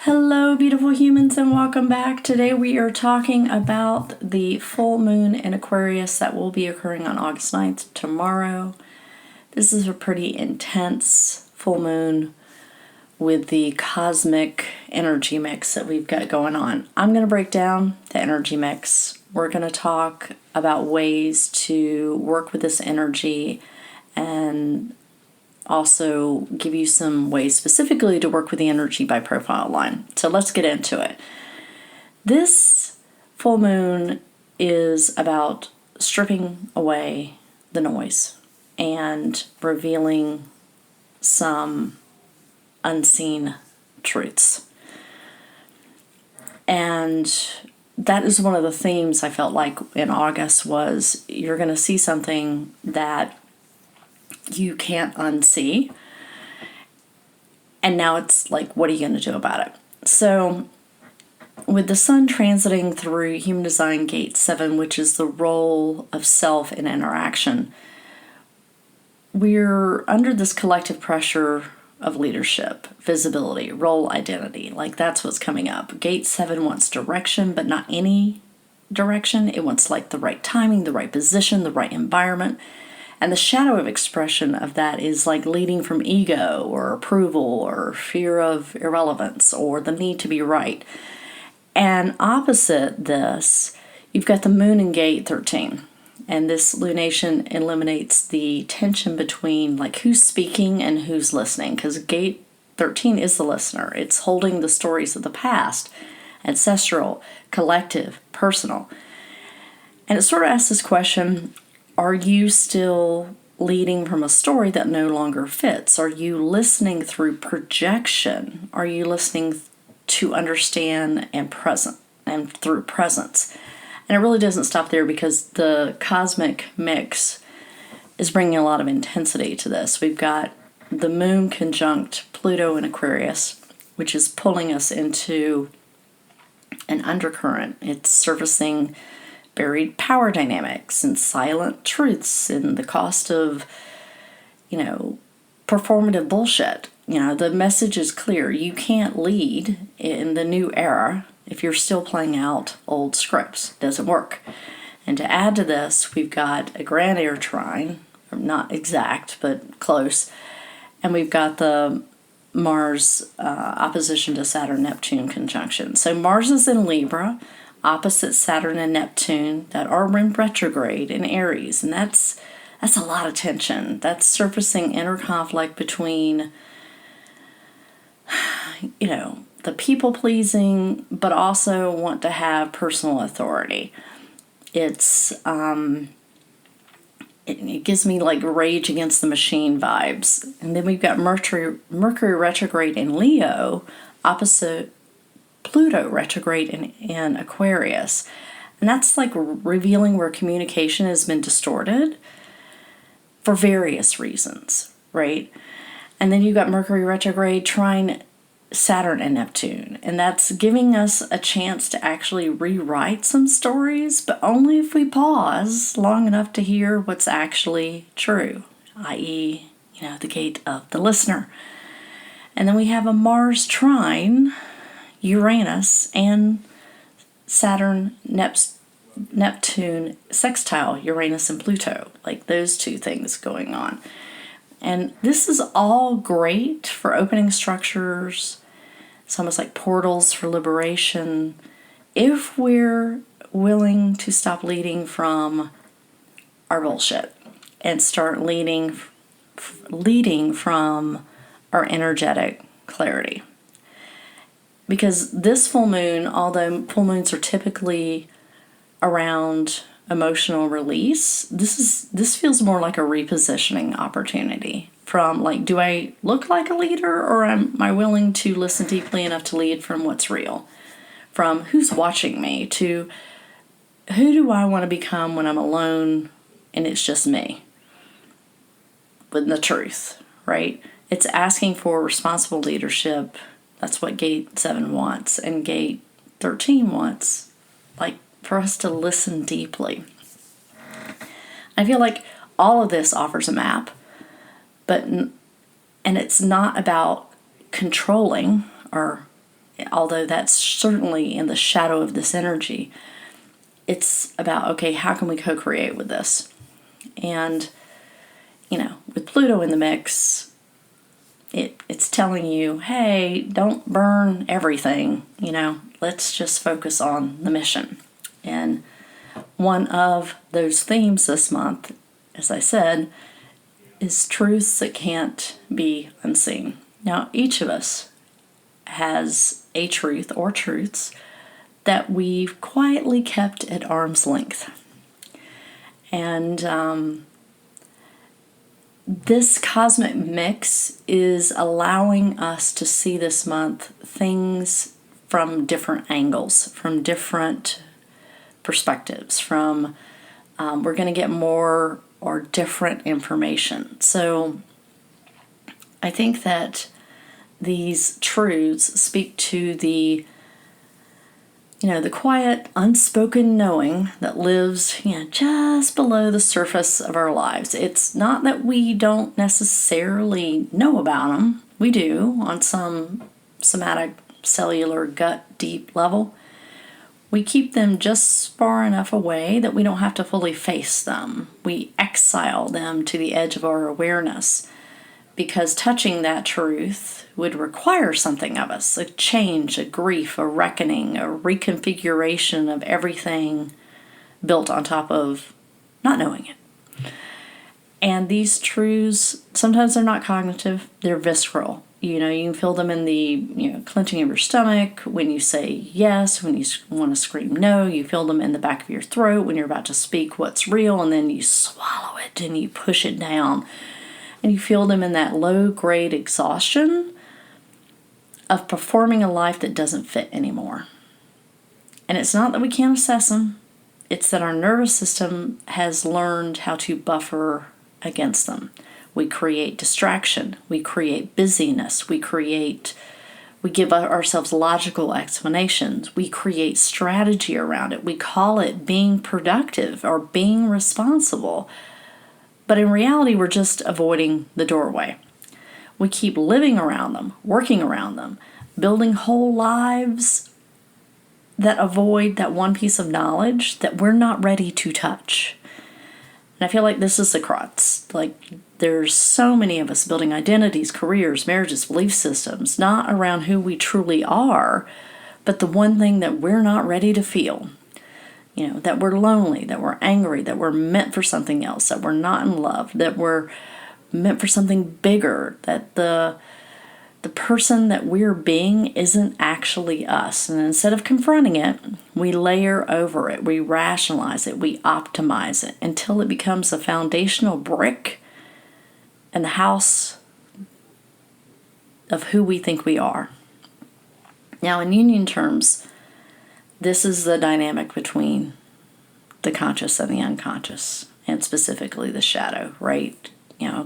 Hello, beautiful humans, and welcome back. Today we are talking about the full moon in Aquarius that will be occurring on August 9th, tomorrow. This is a pretty intense full moon with the cosmic energy mix that we've got going on. I'm going to break down the energy mix. We're going to talk about ways to work with this energy and also give you some ways specifically to work with the energy by profile line. So let's get into it. This full moon is about stripping away the noise and revealing some unseen truths. And that is one of the themes I felt like in August was you're going to see something that you can't unsee. And now it's like, what are you going to do about it? So with the sun transiting through human design gate 7, which is the role of self in interaction, we're under this collective pressure of leadership, visibility, role identity. Like that's what's coming up. Gate 7 wants direction, but not any direction. It wants like the right timing, the right position, the right environment. And the shadow of expression of that is like leading from ego or approval or fear of irrelevance or the need to be right. And opposite this, you've got the moon in gate 13. And this lunation eliminates the tension between like who's speaking and who's listening. Because gate 13 is the listener. It's holding the stories of the past, ancestral, collective, personal. And it sort of asks this question, are you still leading from a story that no longer fits? Are you listening through projection? Are you listening to understand and through presence? And it really doesn't stop there because the cosmic mix is bringing a lot of intensity to this. We've got the moon conjunct Pluto in Aquarius, which is pulling us into an undercurrent. It's surfacing buried power dynamics and silent truths and the cost of, performative bullshit. The message is clear. You can't lead in the new era if you're still playing out old scripts. It doesn't work. And to add to this, we've got a grand air trine, not exact, but close. And we've got the Mars opposition to Saturn Neptune conjunction. So Mars is in Libra, opposite Saturn and Neptune that are in retrograde in Aries, and that's a lot of tension. That's surfacing inner conflict between, the people pleasing, but also want to have personal authority. It's it gives me like Rage Against the Machine vibes. And then we've got Mercury retrograde in Leo, opposite Pluto retrograde in Aquarius. And that's like revealing where communication has been distorted for various reasons, right? And then you've got Mercury retrograde trine Saturn and Neptune. And that's giving us a chance to actually rewrite some stories, but only if we pause long enough to hear what's actually true, i.e., the gate of the listener. And then we have a Mars trine Uranus and Saturn, Neptune sextile Uranus and Pluto, like those two things going on. And this is all great for opening structures. It's almost like portals for liberation if we're willing to stop leading from our bullshit and start leading from our energetic clarity. Because this full moon, although full moons are typically around emotional release, this feels more like a repositioning opportunity from like, do I look like a leader or am I willing to listen deeply enough to lead from what's real? From who's watching me to who do I want to become when I'm alone and it's just me with the truth, right? It's asking for responsible leadership. That's what gate 7 wants, and gate 13 wants, like, for us to listen deeply. I feel like all of this offers a map, and it's not about controlling or although that's certainly in the shadow of this energy, it's about, okay, how can we co-create with this? And, with Pluto in the mix, it's telling you, hey, don't burn everything, let's just focus on the mission. And one of those themes this month, as I said, is truths that can't be unseen. Now, each of us has a truth or truths that we've quietly kept at arm's length. And this cosmic mix is allowing us to see this month things from different angles, from different perspectives, we're going to get more or different information. So I think that these truths speak to the quiet, unspoken knowing that lives, just below the surface of our lives. It's not that we don't necessarily know about them. We do on some somatic, cellular, gut, deep level. We keep them just far enough away that we don't have to fully face them. We exile them to the edge of our awareness, because touching that truth would require something of us, a change, a grief, a reckoning, a reconfiguration of everything built on top of not knowing it. And these truths, sometimes they're not cognitive, they're visceral. You can feel them in the clenching of your stomach, when you say yes, when you want to scream no. You feel them in the back of your throat when you're about to speak what's real, and then you swallow it and you push it down. And you feel them in that low-grade exhaustion of performing a life that doesn't fit anymore. And it's not that we can't assess them. It's that our nervous system has learned how to buffer against them. We create distraction. We create busyness. We give ourselves logical explanations. We create strategy around it. We call it being productive or being responsible. But in reality, we're just avoiding the doorway. We keep living around them, working around them, building whole lives that avoid that one piece of knowledge that we're not ready to touch. And I feel like this is the crux. There's so many of us building identities, careers, marriages, belief systems, not around who we truly are, but the one thing that we're not ready to feel. That we're lonely, that we're angry, that we're meant for something else, that we're not in love, that we're meant for something bigger, that the person that we're being isn't actually us. And instead of confronting it, we layer over it, we rationalize it, we optimize it until it becomes a foundational brick in the house of who we think we are. Now, in union terms, this is the dynamic between the conscious and the unconscious, and specifically the shadow, right?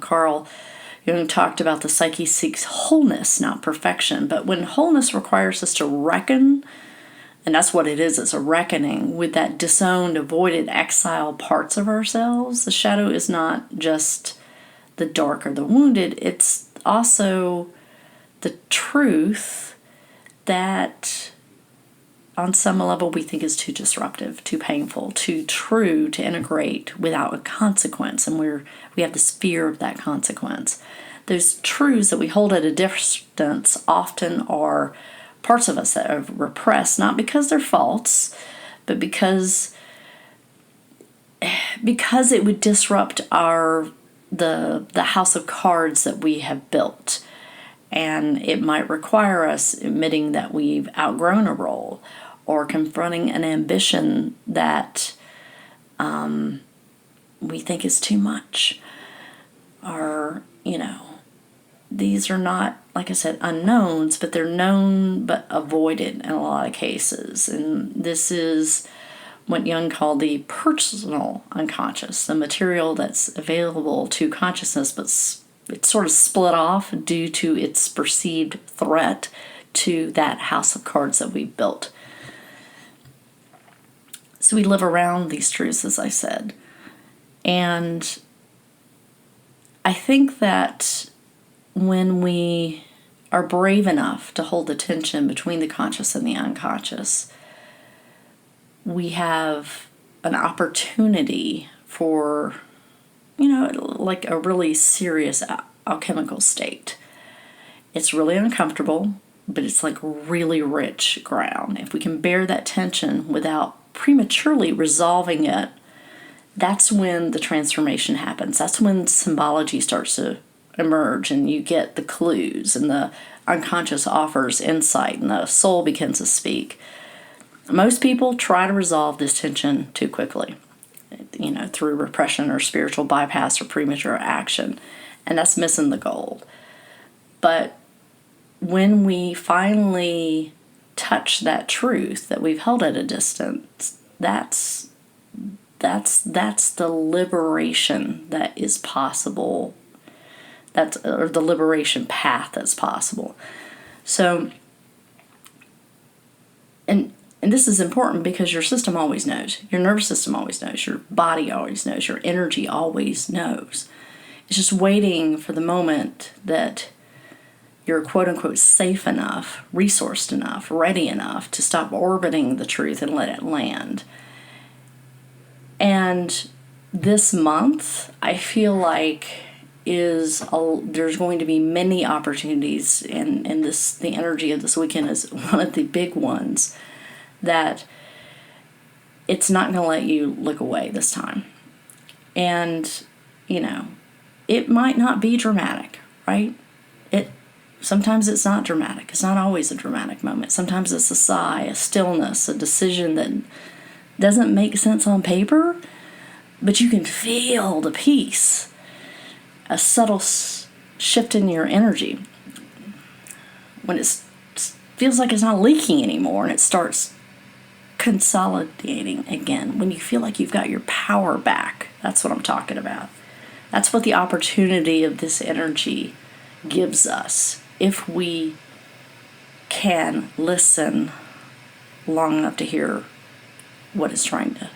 Carl Jung talked about the psyche seeks wholeness, not perfection. But when wholeness requires us to reckon, and that's what it is, it's a reckoning with that disowned, avoided, exiled parts of ourselves, the shadow is not just the dark or the wounded, it's also the truth that on some level we think is too disruptive, too painful, too true to integrate without a consequence, and we have this fear of that consequence. Those truths that we hold at a distance often are parts of us that are repressed, not because they're false, but because it would disrupt the house of cards that we have built. And it might require us admitting that we've outgrown a role, or confronting an ambition that we think is too much. Or, these are not, like I said, unknowns, but they're known but avoided in a lot of cases. And this is what Jung called the personal unconscious, the material that's available to consciousness, but it's sort of split off due to its perceived threat to that house of cards that we built. So we live around these truths, as I said. And I think that when we are brave enough to hold the tension between the conscious and the unconscious, we have an opportunity for, like a really serious alchemical state. It's really uncomfortable, but it's like really rich ground. If we can bear that tension without prematurely resolving it, that's when the transformation happens. That's when symbology starts to emerge and you get the clues and the unconscious offers insight and the soul begins to speak. Most people try to resolve this tension too quickly, through repression or spiritual bypass or premature action, and that's missing the gold. But when we finally touch that truth that we've held at a distance, that's the liberation that is possible. Or the liberation path that's possible. So, and this is important because your system always knows. Your nervous system always knows. Your body always knows. Your energy always knows. It's just waiting for the moment that you're quote-unquote safe enough, resourced enough, ready enough to stop orbiting the truth and let it land. And this month, I feel like there's going to be many opportunities, and the energy of this weekend is one of the big ones, that it's not going to let you look away this time. And, it might not be dramatic, right? Sometimes it's not dramatic. It's not always a dramatic moment. Sometimes it's a sigh, a stillness, a decision that doesn't make sense on paper, but you can feel the peace, a subtle shift in your energy when it feels like it's not leaking anymore and it starts consolidating again. When you feel like you've got your power back, that's what I'm talking about. That's what the opportunity of this energy gives us if we can listen long enough to hear what it's trying to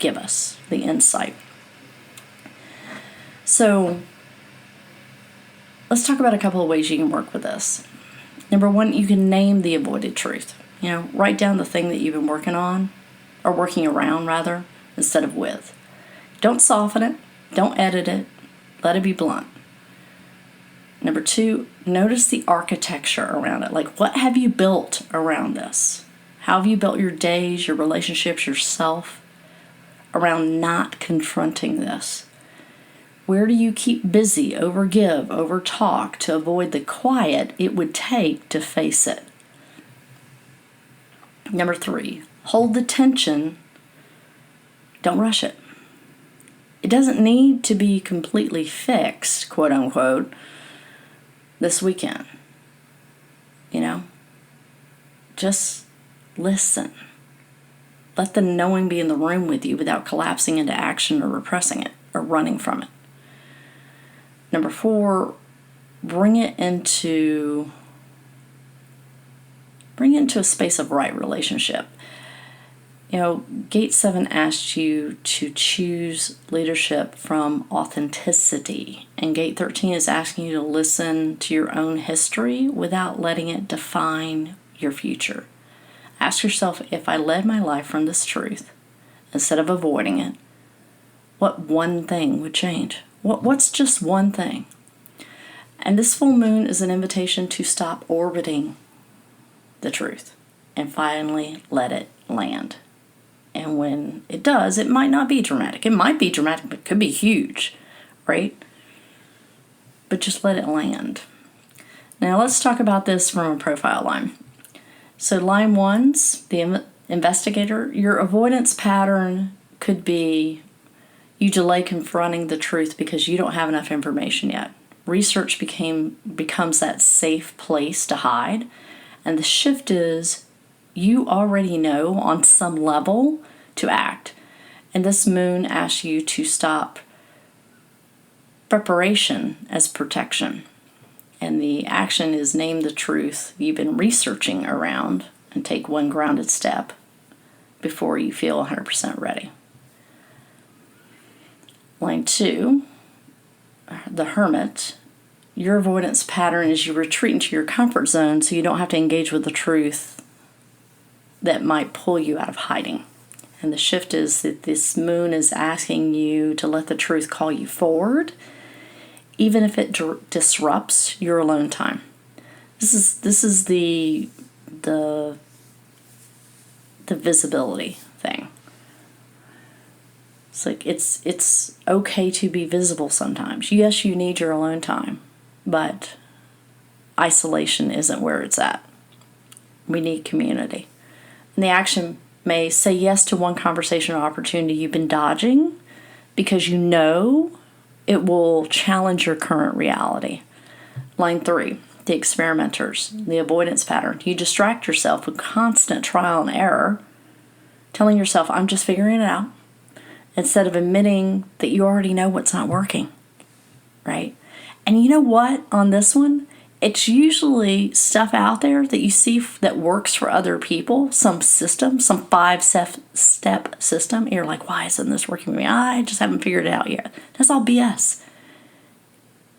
give us, the insight. So let's talk about a couple of ways you can work with this. Number one, you can name the avoided truth. Write down the thing that you've been working on, or working around rather, instead of with. Don't soften it. Don't edit it. Let it be blunt. Number two, notice the architecture around it. Like, what have you built around this? How have you built your days, your relationships, yourself around not confronting this? Where do you keep busy, overgive, overtalk to avoid the quiet it would take to face it? Number three, hold the tension. Don't rush it. It doesn't need to be completely fixed, quote unquote, this weekend. Just listen. Let the knowing be in the room with you without collapsing into action or repressing it or running from it. Number four, bring it into a space of right relationship. Gate 7 asked you to choose leadership from authenticity, and Gate 13 is asking you to listen to your own history without letting it define your future. Ask yourself, if I led my life from this truth instead of avoiding it, what one thing would change? What's just one thing? And this full moon is an invitation to stop orbiting the truth and finally let it land. And when it does, it might not be dramatic. It might be dramatic, but it could be huge, right? But just let it land. Now let's talk about this from a profile line. So line 1's the investigator. Your avoidance pattern could be you delay confronting the truth because you don't have enough information yet. Research becomes that safe place to hide. And the shift is you already know on some level to act. And this moon asks you to stop preparation as protection. And the action is name the truth you've been researching around and take one grounded step before you feel 100% ready. Line 2, the hermit. your avoidance pattern is you retreat into your comfort zone so you don't have to engage with the truth that might pull you out of hiding. And the shift is that this moon is asking you to let the truth call you forward, even if it disrupts your alone time. This is the visibility thing. It's like it's okay to be visible sometimes. Yes, you need your alone time, but isolation isn't where it's at. We need community. And the action may say yes to one conversation or opportunity you've been dodging because you know it will challenge your current reality. Line 3, the experimenters, the avoidance pattern. You distract yourself with constant trial and error, telling yourself, I'm just figuring it out, instead of admitting that you already know what's not working, right? And you know what, on this one, it's usually stuff out there that you see that works for other people, some system, some 5-step system. And you're like, why isn't this working for me? I just haven't figured it out yet. That's all BS.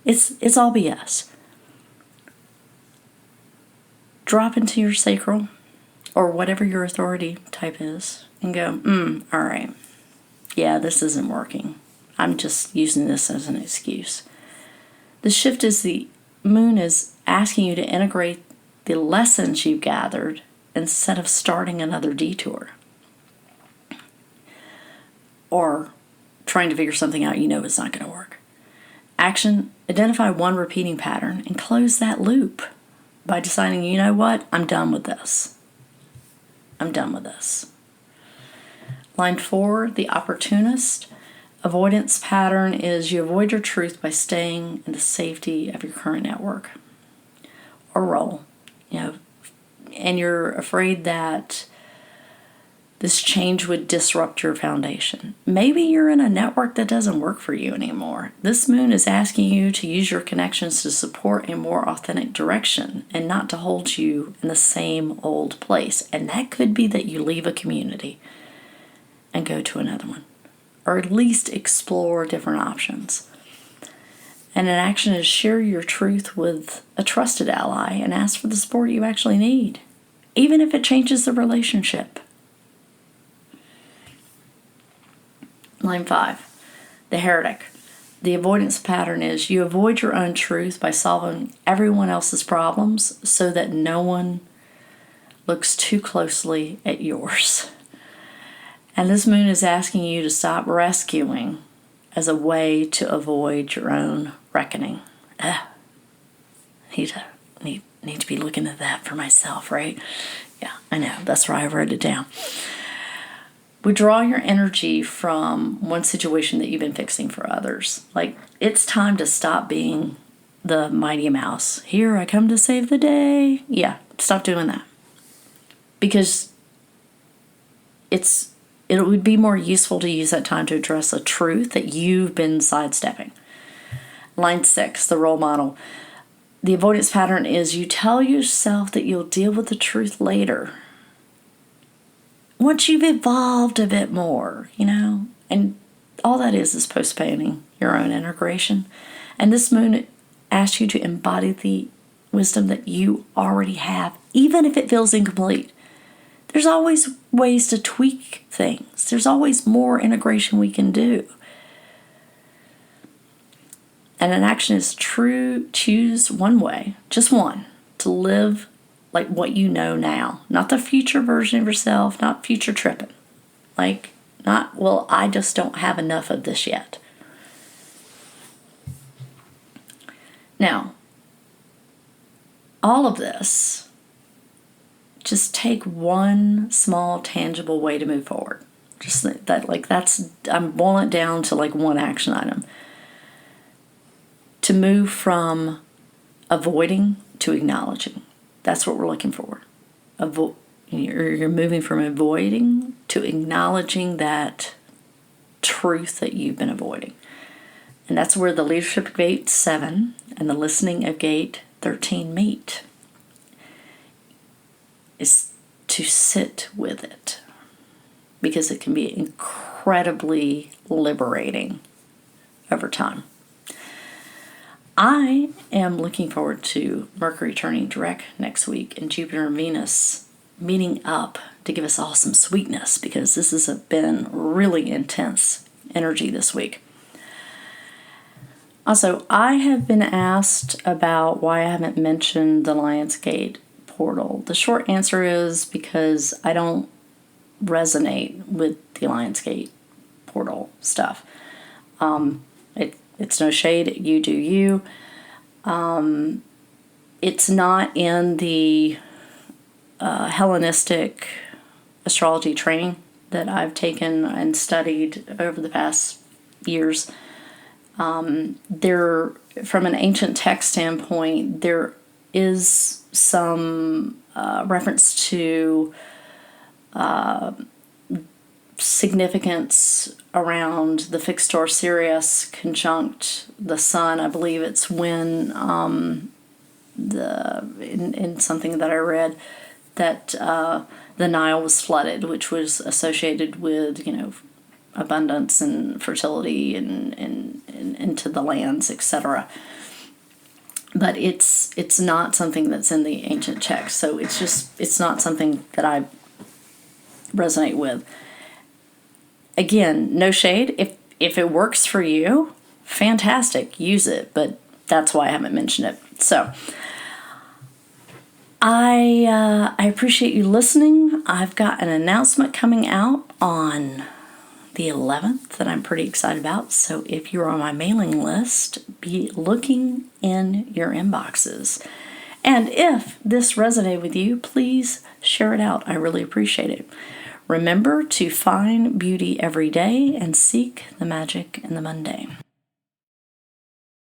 It's all BS. Drop into your sacral or whatever your authority type is and go, all right. Yeah, this isn't working. I'm just using this as an excuse. The shift is the moon is asking you to integrate the lessons you've gathered instead of starting another detour. Or trying to figure something out you know is not going to work. Action, identify one repeating pattern and close that loop by deciding, you know what, I'm done with this. I'm done with this. Line 4, the opportunist. Avoidance pattern is you avoid your truth by staying in the safety of your current network or role, and you're afraid that this change would disrupt your foundation. Maybe you're in a network that doesn't work for you anymore. This moon is asking you to use your connections to support a more authentic direction and not to hold you in the same old place. And that could be that you leave a community and go to another one, or at least explore different options. And an action is share your truth with a trusted ally and ask for the support you actually need, even if it changes the relationship. Line 5, the heretic. The avoidance pattern is you avoid your own truth by solving everyone else's problems so that no one looks too closely at yours. And this moon is asking you to stop rescuing as a way to avoid your own reckoning. Need to be looking at that for myself, right? Yeah, I know. That's why I wrote it down. Withdraw your energy from one situation that you've been fixing for others. Like, it's time to stop being the Mighty Mouse. Here I come to save the day. Yeah, stop doing that. Because it would be more useful to use that time to address a truth that you've been sidestepping. Line 6, the role model. The avoidance pattern is you tell yourself that you'll deal with the truth later, once you've evolved a bit more, and all that is postponing your own integration. And this moon asks you to embody the wisdom that you already have, even if it feels incomplete. There's always ways to tweak things. There's always more integration we can do. And an action is choose one way, just one, to live like what you know now. Not the future version of yourself, not future tripping. I just don't have enough of this yet. Now, all of this, just take one small tangible way to move forward. Just that, I'm boiling it down to one action item. To move from avoiding to acknowledging. That's what we're looking for. You're moving from avoiding to acknowledging that truth that you've been avoiding. And that's where the leadership of gate 7 and the listening of gate 13 meet. Is to sit with it. Because it can be incredibly liberating over time. I am looking forward to Mercury turning direct next week and Jupiter and Venus meeting up to give us all some sweetness, because this has been really intense energy this week. Also, I have been asked about why I haven't mentioned the Lionsgate portal. The short answer is because I don't resonate with the Lionsgate portal stuff. It's no shade, you do you. It's not in the Hellenistic astrology training that I've taken and studied over the past years. There, from an ancient text standpoint, there is some reference to significance around the fixed star Sirius conjunct the sun. I believe it's when in something that I read that the Nile was flooded, which was associated with abundance and fertility and into the lands, etc. But it's not something that's in the ancient text, so it's not something that I resonate with. Again, no shade. If it works for you, fantastic, use it. But that's why I haven't mentioned it. So I appreciate you listening. I've got an announcement coming out on the 11th that I'm pretty excited about. So if you're on my mailing list, be looking in your inboxes. And if this resonated with you, please share it out. I really appreciate it. Remember to find beauty every day and seek the magic in the mundane.